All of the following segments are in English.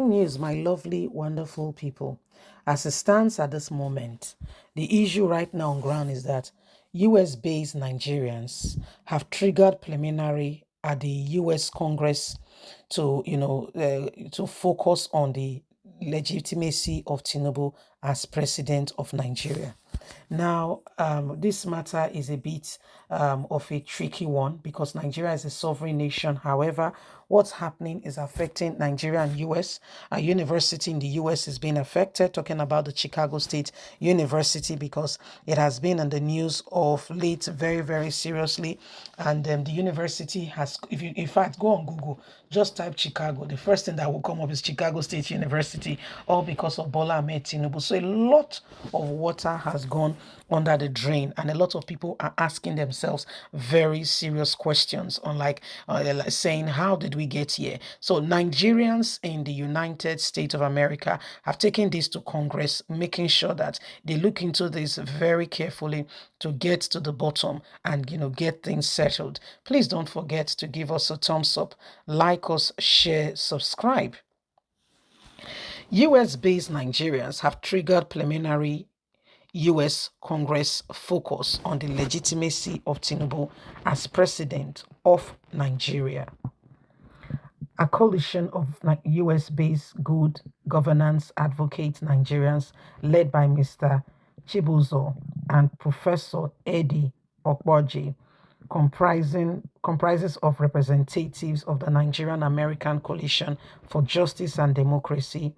News, my lovely, wonderful people. As it stands at this moment, the issue right now on ground is that US-based Nigerians have triggered preliminary at the US Congress to, to focus on the legitimacy of Tinubu as president of Nigeria. Now, this matter is a bit of a tricky one because Nigeria is a sovereign nation. However, what's happening is affecting Nigeria and US. A university in the US is being affected, talking about the Chicago State University, because it has been in the news of late very, very seriously. And the university has, if you, in fact, go on Google, just type Chicago. The first thing that will come up is Chicago State University, all because of Bola Ahmed Tinubu. So a lot of water has gone under the drain, and a lot of people are asking themselves very serious questions on like saying, how did we get here? So Nigerians in the United States of America have taken this to Congress, making sure that they look into this very carefully to get to the bottom and get things settled. Please don't forget to give us a thumbs up, like us, share, subscribe. US-based Nigerians have triggered preliminary US Congress focus on the legitimacy of Tinubu as president of Nigeria. A coalition of US-based good governance advocate Nigerians led by Mr. Chibuzo and Professor Eddie Okwaji comprises of representatives of the Nigerian American Coalition for Justice and Democracy,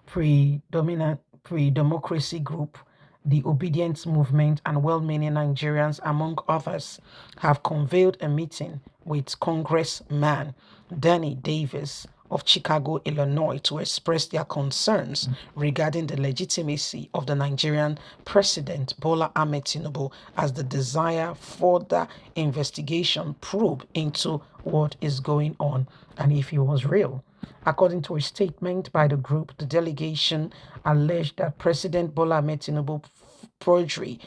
pre-democracy group, the Obedience Movement, and well-meaning Nigerians, among others, have convened a meeting with Congressman Danny Davis of Chicago, Illinois, to express their concerns regarding the legitimacy of the Nigerian President Bola Ahmed Tinubu as the desire further investigation probe into what is going on and if it was real. According to a statement by the group, the delegation alleged that President Bola Ahmed Tinubu perjury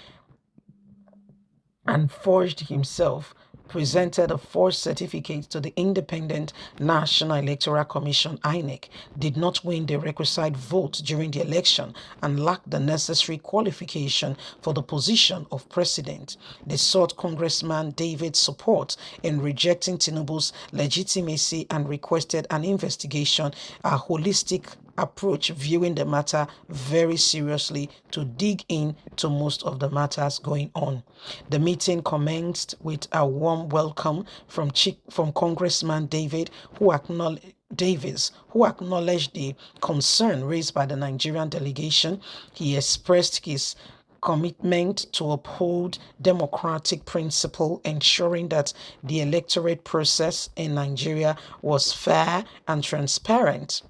and forged himself, presented a forged certificate to the Independent National Electoral Commission (INEC), did not win the requisite vote during the election, and lacked the necessary qualification for the position of president. They sought Congressman David's support in rejecting Tinubu's legitimacy and requested an investigation, a holistic approach, viewing the matter very seriously to dig into most of the matters going on. The meeting commenced with a warm welcome from Congressman Davis, who acknowledged the concern raised by the Nigerian delegation. He expressed his commitment to uphold democratic principle, ensuring that the electorate process in Nigeria was fair and transparent.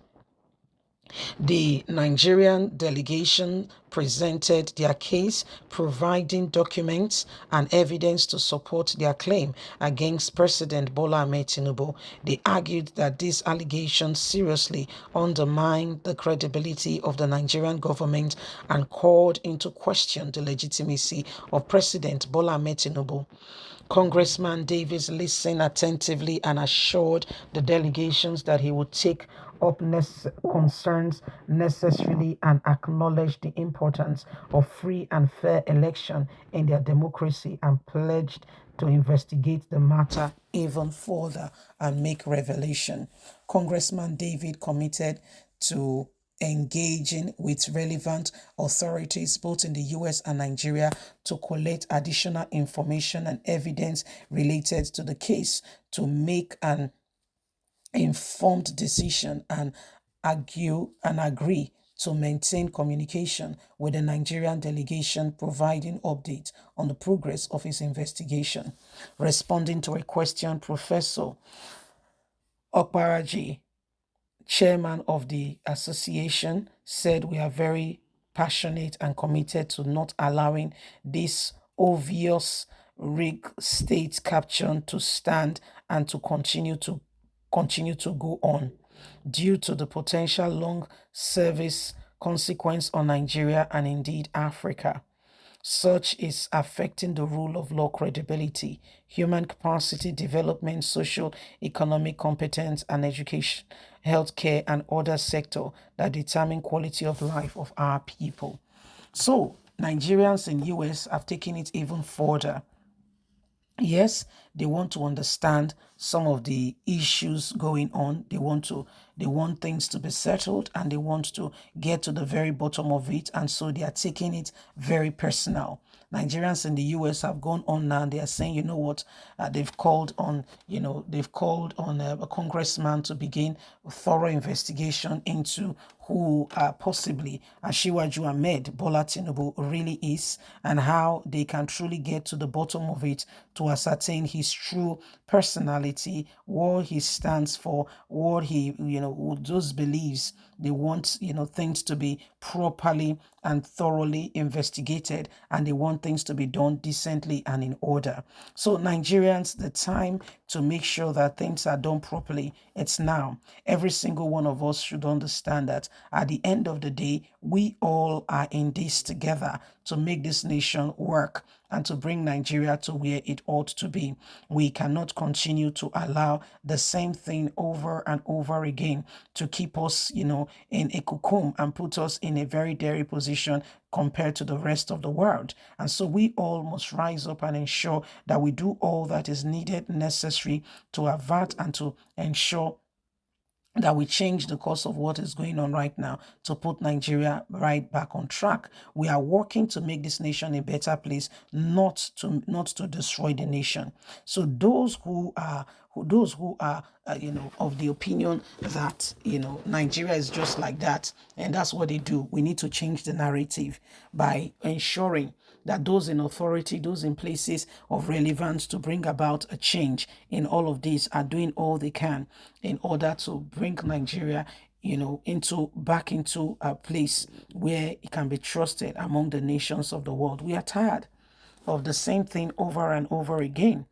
The Nigerian delegation presented their case, providing documents and evidence to support their claim against President Bola Ahmed Tinubu. They argued that these allegations seriously undermine the credibility of the Nigerian government and called into question the legitimacy of President Bola Ahmed Tinubu. Congressman Davis listened attentively and assured the delegations that he would take up concerns necessarily and acknowledge the importance of free and fair election in their democracy, and pledged to investigate the matter even further and make revelation. Congressman David committed to engaging with relevant authorities both in the US and Nigeria to collect additional information and evidence related to the case to make an informed decision and agree to maintain communication with the Nigerian delegation, providing updates on the progress of his investigation. Responding to a question, Professor Okparaji, chairman of the association, said, "We are very passionate and committed to not allowing this obvious rig state capture to stand and to continue to go on due to the potential long service consequence on Nigeria and indeed Africa." Such is affecting the rule of law credibility, human capacity development, social, economic competence, and education, healthcare, and other sectors that determine quality of life of our people. So Nigerians in US have taken it even further. Yes, they want to understand some of the issues going on. They want things to be settled, and they want to get to the very bottom of it, and so they are taking it very personal. Nigerians in the US have gone on now, and they are saying, you know what, they've called on a congressman to begin a thorough investigation into who possibly Ashiwaju Ahmed Bola Tinubu really is, and how they can truly get to the bottom of it to ascertain his true personality, what he stands for, what he, those beliefs. They want, things to be properly and thoroughly investigated, and they want things to be done decently and in order. So Nigerians, the time to make sure that things are done properly, it's now. Every single one of us should understand that at the end of the day, we all are in this together to make this nation work and to bring Nigeria to where it ought to be. We cannot continue to allow the same thing over and over again to keep us, in a cocoon and put us in a very dirty position compared to the rest of the world. And so we all must rise up and ensure that we do all that is needed, necessary to avert and to ensure that we change the course of what is going on right now to put Nigeria right back on track. We are working to make this nation a better place, not to destroy the nation. So those who are of the opinion that Nigeria is just like that and that's what they do, we need to change the narrative by ensuring that those in authority, those in places of relevance to bring about a change in all of this are doing all they can in order to bring Nigeria back into a place where it can be trusted among the nations of the world. We are tired of the same thing over and over again.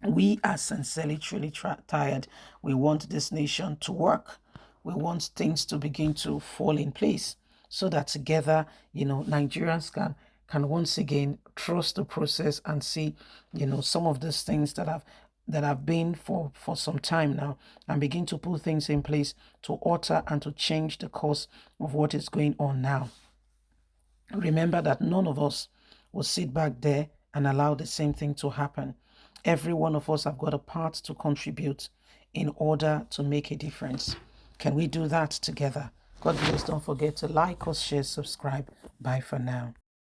We are sincerely, truly tired. We want this nation to work. We want things to begin to fall in place so that together, Nigerians can once again trust the process and see, some of these things that have been for some time now, and begin to put things in place to alter and to change the course of what is going on now. Remember that none of us will sit back there and allow the same thing to happen. Every one of us have got a part to contribute in order to make a difference. Can we do that together? God bless. Don't forget to like us, share, subscribe. Bye for now.